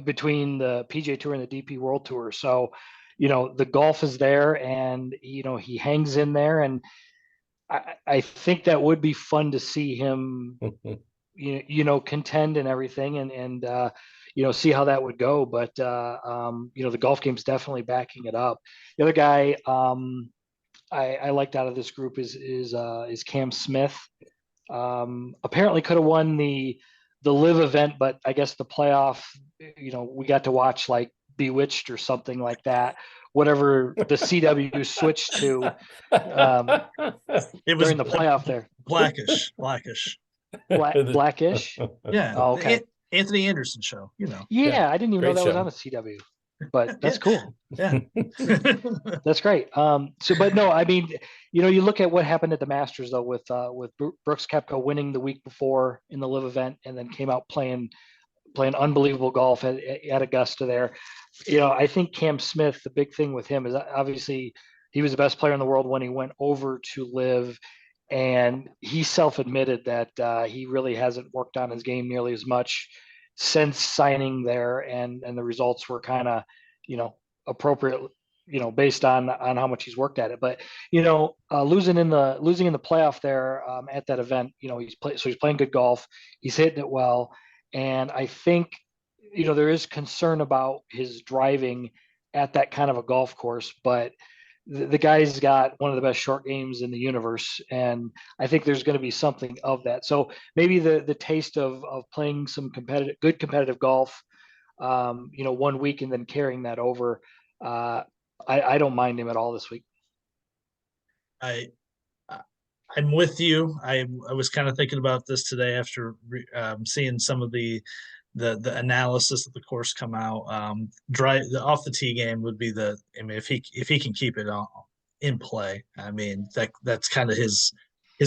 B: between the PGA Tour and the DP World Tour. So, the golf is there, and he hangs in there, and I think that would be fun to see him, contend and everything, and see how that would go. But the golf game's definitely backing it up. The other guy I liked out of this group is Cam Smith. Apparently could have won the live event, but I guess the playoff, we got to watch like Bewitched or something like that, whatever the CW switched to it was during the playoff there.
A: Blackish.
B: Blackish.
A: Yeah.
B: Oh, okay.
A: Anthony Anderson show,
B: Yeah, I didn't even know that
C: show.
B: was on the CW. but that's cool.
A: Yeah.
B: That's great. But no, I mean, you look at what happened at the Masters though with Brooks Koepka winning the week before in the live event, and then came out playing unbelievable golf at Augusta there. I think Cam Smith, the big thing with him is obviously he was the best player in the world when he went over to live, and he self-admitted that he really hasn't worked on his game nearly as much since signing there, and the results were kind of, appropriate, based on how much he's worked at it. But losing in the playoff there at that event, he's playing good golf, he's hitting it well, and I think there is concern about his driving at that kind of a golf course, but the guy's got one of the best short games in the universe, and I think there's going to be something of that. So maybe the taste of playing some good competitive golf, 1 week and then carrying that over. I don't mind him at all this week.
A: I I'm with you. I was kind of thinking about this today after seeing some of the analysis of the course come out. The off the tee game would be I mean, if he can keep it in play, I mean that's kind of his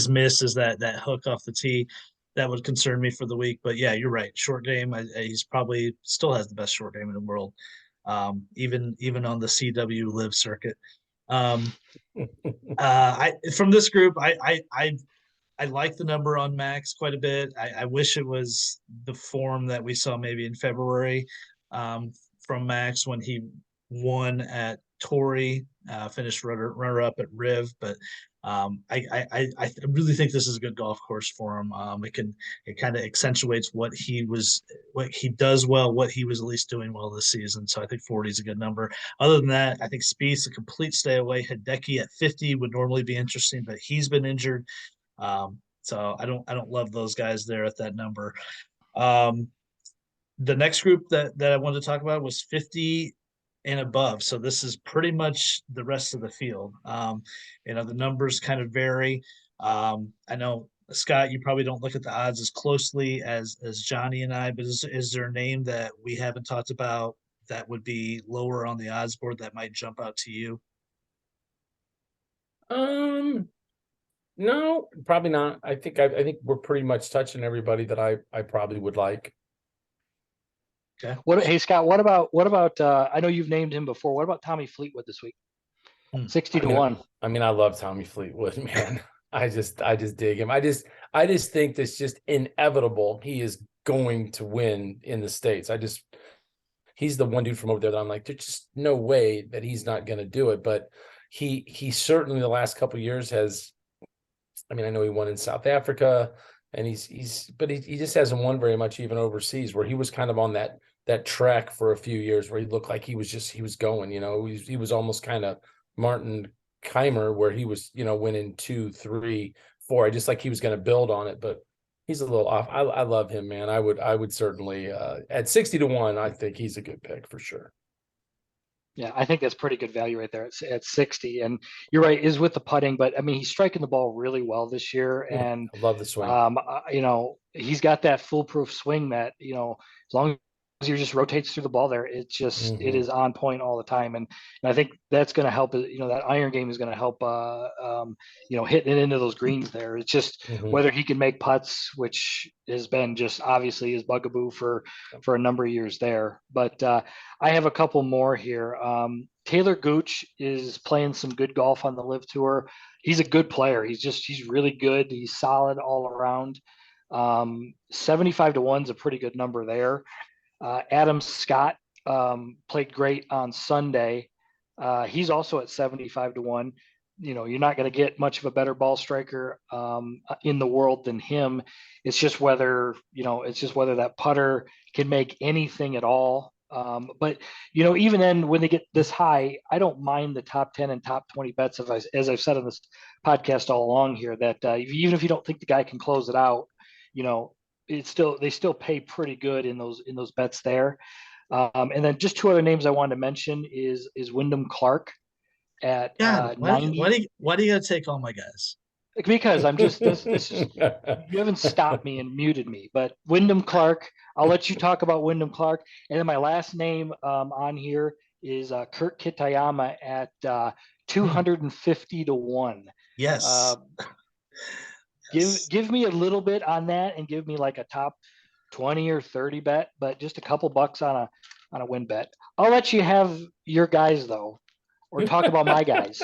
A: miss is that hook off the tee. That would concern me for the week. But yeah, you're right. Short game, he's probably still has the best short game in the world, even on the CW Live circuit. From this group, I like the number on Max quite a bit. I wish it was the form that we saw maybe in February from Max when he won at Torrey, finished runner up at Riv. But I really think this is a good golf course for him. It kind of accentuates what he does well, what he was at least doing well this season. So I think 40 is a good number. Other than that, I think Spieth's a complete stay away. Hideki at 50 would normally be interesting, but he's been injured. So I don't love those guys there at that number. The next group that I wanted to talk about was 50 and above. So this is pretty much the rest of the field. The numbers kind of vary. I know Scott, you probably don't look at the odds as closely as Johnny and I, but is there a name that we haven't talked about that would be lower on the odds board that might jump out to you?
C: No, probably not. I think we're pretty much touching everybody that I probably would like.
B: Okay. Hey Scott, what about I know you've named him before. What about Tommy Fleetwood this week? 60 to 1.
C: I mean, I love Tommy Fleetwood, man. I just dig him. I just think that's just inevitable. He is going to win in the States. He's the one dude from over there that I'm like, there's just no way that he's not going to do it. But he certainly the last couple of years has. I mean, I know he won in South Africa, and but he just hasn't won very much even overseas, where he was kind of on that track for a few years where he looked like he was going. He was almost kind of Martin Keimer, where he was winning 2, 3, 4. I just like he was going to build on it, but he's a little off. I love him, man. I would certainly at 60 to 1. I think he's a good pick for sure.
B: Yeah, I think that's pretty good value right there at 60. And you're right, is with the putting, but I mean, he's striking the ball really well this year. And
C: I love the swing.
B: He's got that foolproof swing that, as long as he just rotates through the ball there, it is on point all the time. And I think that's going to help, that iron game is going to help, hitting it into those greens there. It's just whether he can make putts, which has been just obviously his bugaboo for a number of years there. But I have a couple more here. Taylor Gooch is playing some good golf on the Live Tour. He's a good player. He's really good. He's solid all around. 75 to 1 is a pretty good number there. Adam Scott played great on Sunday. He's also at 75 to 1. You're not going to get much of a better ball striker in the world than him. It's just whether that putter can make anything at all. But even then, when they get this high, I don't mind the top 10 and top 20 bets. As I've said on this podcast all along here, that even if you don't think the guy can close it out, they still pay pretty good in those bets there. And then just two other names I wanted to mention is Wyndham Clark at 90.
A: Why do you gotta take all my guys?
B: because I'm just this is you haven't stopped me and muted me. But Wyndham Clark, I'll let you talk about Wyndham Clark, and then my last name on here is Kurt Kitayama at 250 to 1.
A: Yes.
B: Uh, give me a little bit on that, and give me like a top 20 or 30 bet, but just a couple bucks on a win bet. I'll let you have your guys though, or talk about my guys.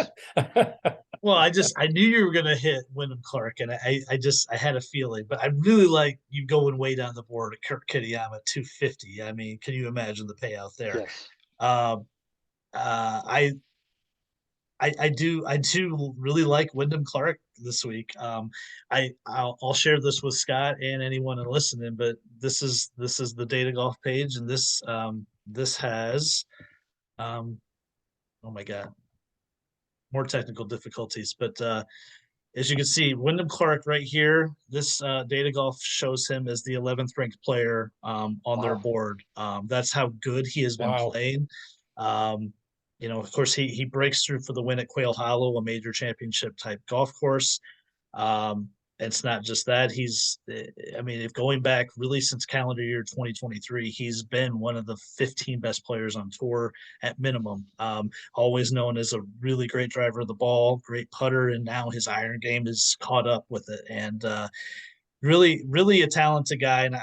A: Well, I knew you were gonna hit Wyndham Clark, and I had a feeling, but I really like you going way down the board at Kirk Kitayama 250. I mean, can you imagine the payout there?
B: Yes.
A: Um, uh, I I do really like Wyndham Clark this week. I'll share this with Scott and anyone listening, but this is the Data Golf page, and this has um oh my god, more technical difficulties, but as you can see, Wyndham Clark right here, this Data Golf shows him as the 11th ranked player on their
B: Wow.
A: board. That's how good he has been
C: Wow.
A: playing. Um, of course, he breaks through for the win at Quail Hollow, a major championship type golf course. Um, it's not just that I mean, if going back really since calendar year 2023, he's been one of the 15 best players on tour at minimum. Always known as a really great driver of the ball, great putter, and now his iron game is caught up with it. And really, really a talented guy. And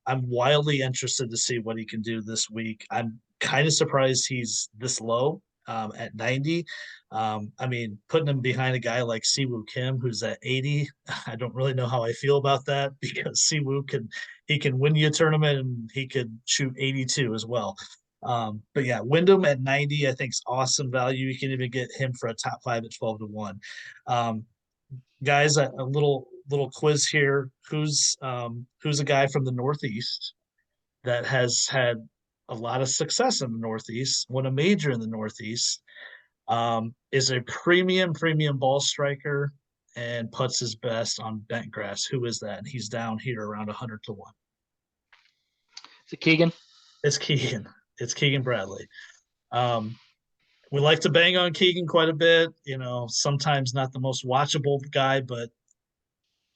A: I'm wildly interested to see what he can do this week. I'm kind of surprised he's this low at 90. I mean, putting him behind a guy like Siwoo Kim, who's at 80, I don't really know how I feel about that because Siwoo can win you a tournament and he could shoot 82 as well. But yeah, Wyndham at 90, I think is awesome value. You can even get him for a top five at 12 to 1. Guys, a little quiz here. Who's a guy from the Northeast that has had a lot of success in the Northeast, won a major in the Northeast, is a premium ball striker and puts his best on bent grass. Who is that? And he's down here around 100 to 1.
B: Is it Keegan?
A: It's Keegan. It's Keegan Bradley. Um, we like to bang on Keegan quite a bit. Sometimes not the most watchable guy, but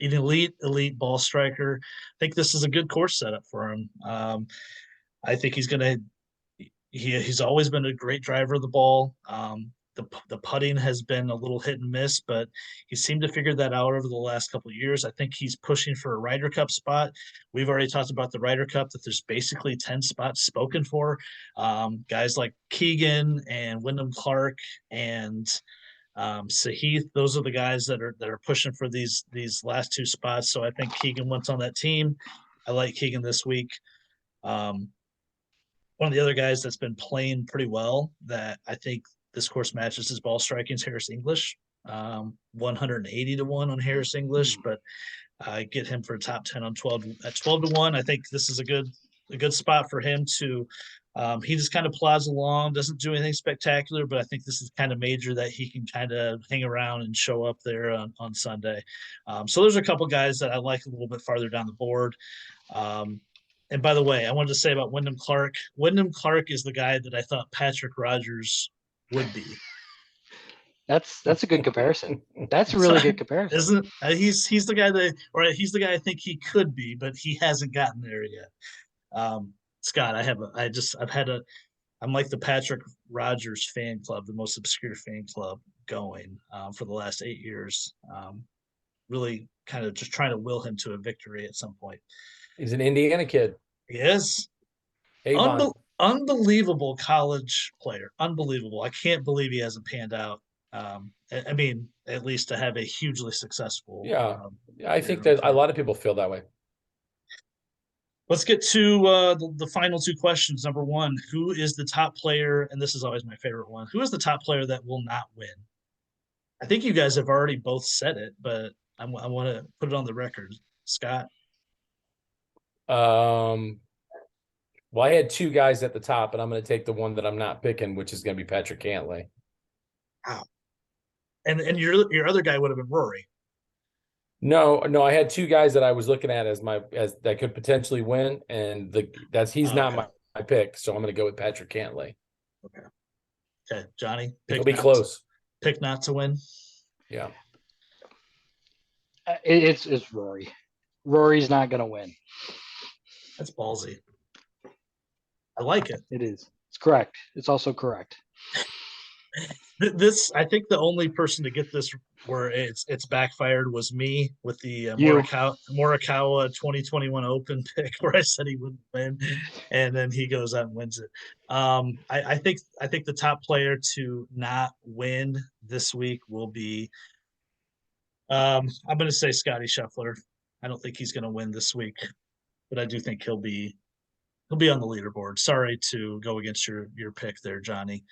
A: an elite ball striker. I think this is a good course setup for him. I think he's always been a great driver of the ball. The putting has been a little hit and miss, but he seemed to figure that out over the last couple of years. I think he's pushing for a Ryder Cup spot. We've already talked about the Ryder Cup, that there's basically 10 spots spoken for. Guys like Keegan and Wyndham Clark and Sahith, those are the guys that are pushing for these last two spots. So I think Keegan went on that team. I like Keegan this week. One of the other guys that's been playing pretty well that I think this course matches his ball striking is Harris English. 180 to 1 on Harris English, but I get him for a top 10 on 12 at 12 to 1. I think this is a good spot for him to he just kind of plods along, doesn't do anything spectacular, but I think this is kind of major that he can kind of hang around and show up there on Sunday. So there's a couple guys that I like a little bit farther down the board. And by the way, I wanted to say about Wyndham Clark. Wyndham Clark is the guy that I thought Patrick Rogers would be.
B: That's a good comparison. That's a really good comparison.
A: Isn't he's the guy he's the guy I think he could be, but he hasn't gotten there yet. Scott, I'm like the Patrick Rogers fan club, the most obscure fan club going for the last 8 years. Really kind of just trying to will him to a victory at some point.
C: He's an Indiana kid.
A: He is. Unbelievable college player. Unbelievable. I can't believe he hasn't panned out. I mean, at least to have a hugely successful.
C: Yeah, I think that a lot of people feel that way.
A: Let's get to the final two questions. Number one, who is the top player? And this is always my favorite one. Who is the top player that will not win? I think you guys have already both said it, but I want to put it on the record. Scott?
C: Well, I had two guys at the top, and I'm going to take the one that I'm not picking, which is going to be Patrick Cantlay.
A: Wow. And your other guy would have been Rory.
C: No, I had two guys that I was looking at as that could potentially win, and he's not my pick, so I'm going to go with Patrick Cantlay.
A: Okay, Johnny.
C: It'll be close.
A: Pick not to win.
C: Yeah.
B: It's Rory. Rory's not going to win.
A: That's ballsy. I like it.
B: It is. It's correct. It's also correct.
A: This, I think, the only person to get this where it's backfired was me with the
B: You.
A: Morikawa 2021 Open pick, where I said he wouldn't win, and then he goes out and wins it. I think the top player to not win this week will be. I'm going to say Scotty Scheffler. I don't think he's going to win this week, but I do think he'll be on the leaderboard. Sorry to go against your pick there, Johnny.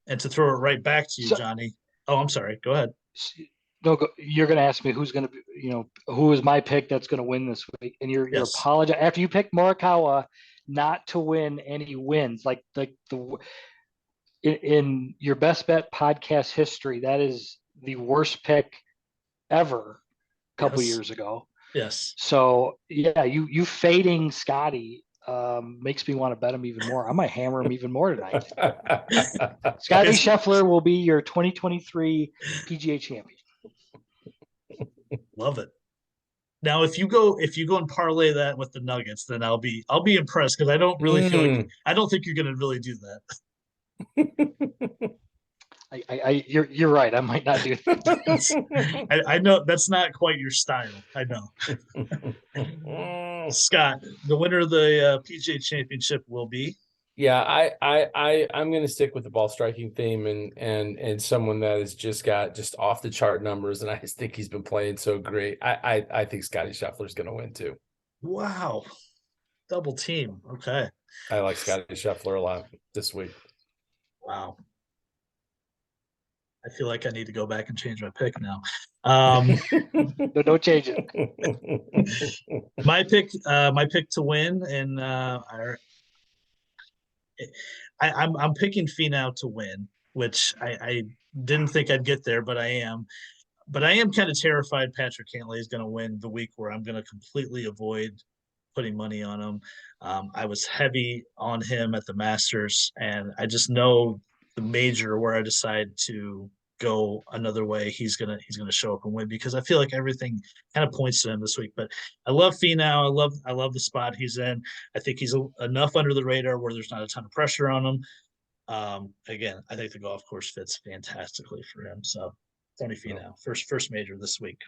A: And to throw it right back to you, Johnny. Oh, I'm sorry. Go ahead.
B: No, you're going to ask me who's going to be, who is my pick that's going to win this week? And you're apologizing after you picked Morikawa not to win any wins, like in your best bet podcast history. That is the worst pick ever a couple years ago.
A: Yes.
B: So yeah, you fading Scotty makes me want to bet him even more. I might hammer him even more tonight. Scotty Scheffler will be your 2023 PGA champion.
A: Love it. Now, if you go and parlay that with the Nuggets, then I'll be impressed, because I don't really feel like, I don't think you're going to really do that.
B: You're right. I might not do that.
A: I know that's not quite your style. I know. Scott, the winner of the PGA Championship will be.
C: Yeah, I'm going to stick with the ball striking theme and someone that has just off the chart numbers, and I just think he's been playing so great. I think Scotty Scheffler is going to win too.
A: Wow, double team. Okay,
C: I like Scotty Scheffler a lot this week.
A: Wow. I feel like I need to go back and change my pick now.
B: Don't change it.
A: My pick to win, and I'm picking Finau to win, which I didn't think I'd get there, but I am. But I am kind of terrified Patrick Cantlay is going to win the week where I'm going to completely avoid putting money on him. I was heavy on him at the Masters, and I just know the major where I decide to go another way, he's gonna show up and win, because I feel like everything kind of points to him this week. But I love Finau. I love the spot he's in. I think he's enough under the radar where there's not a ton of pressure on him. Again, I think the golf course fits fantastically for him. So Tony Finau, first major this week.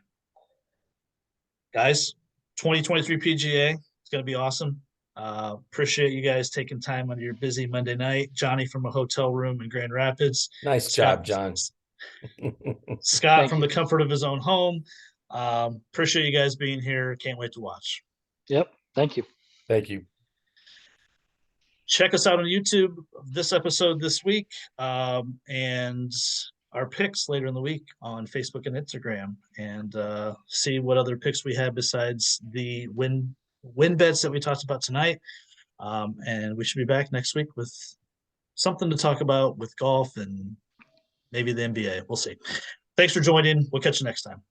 A: Guys, 2023 PGA, it's gonna be awesome. Appreciate you guys taking time on your busy Monday night. Johnny from a hotel room in Grand Rapids.
C: Nice job, John.
A: Scott from the comfort of his own home. Appreciate you guys being here. Can't wait to watch.
B: Yep. Thank you.
C: Thank you.
A: Check us out on YouTube this episode this week, and our picks later in the week on Facebook and Instagram, and see what other picks we have besides the win bets that we talked about tonight. And we should be back next week with something to talk about with golf and maybe the NBA. We'll see. Thanks for joining. We'll catch you next time.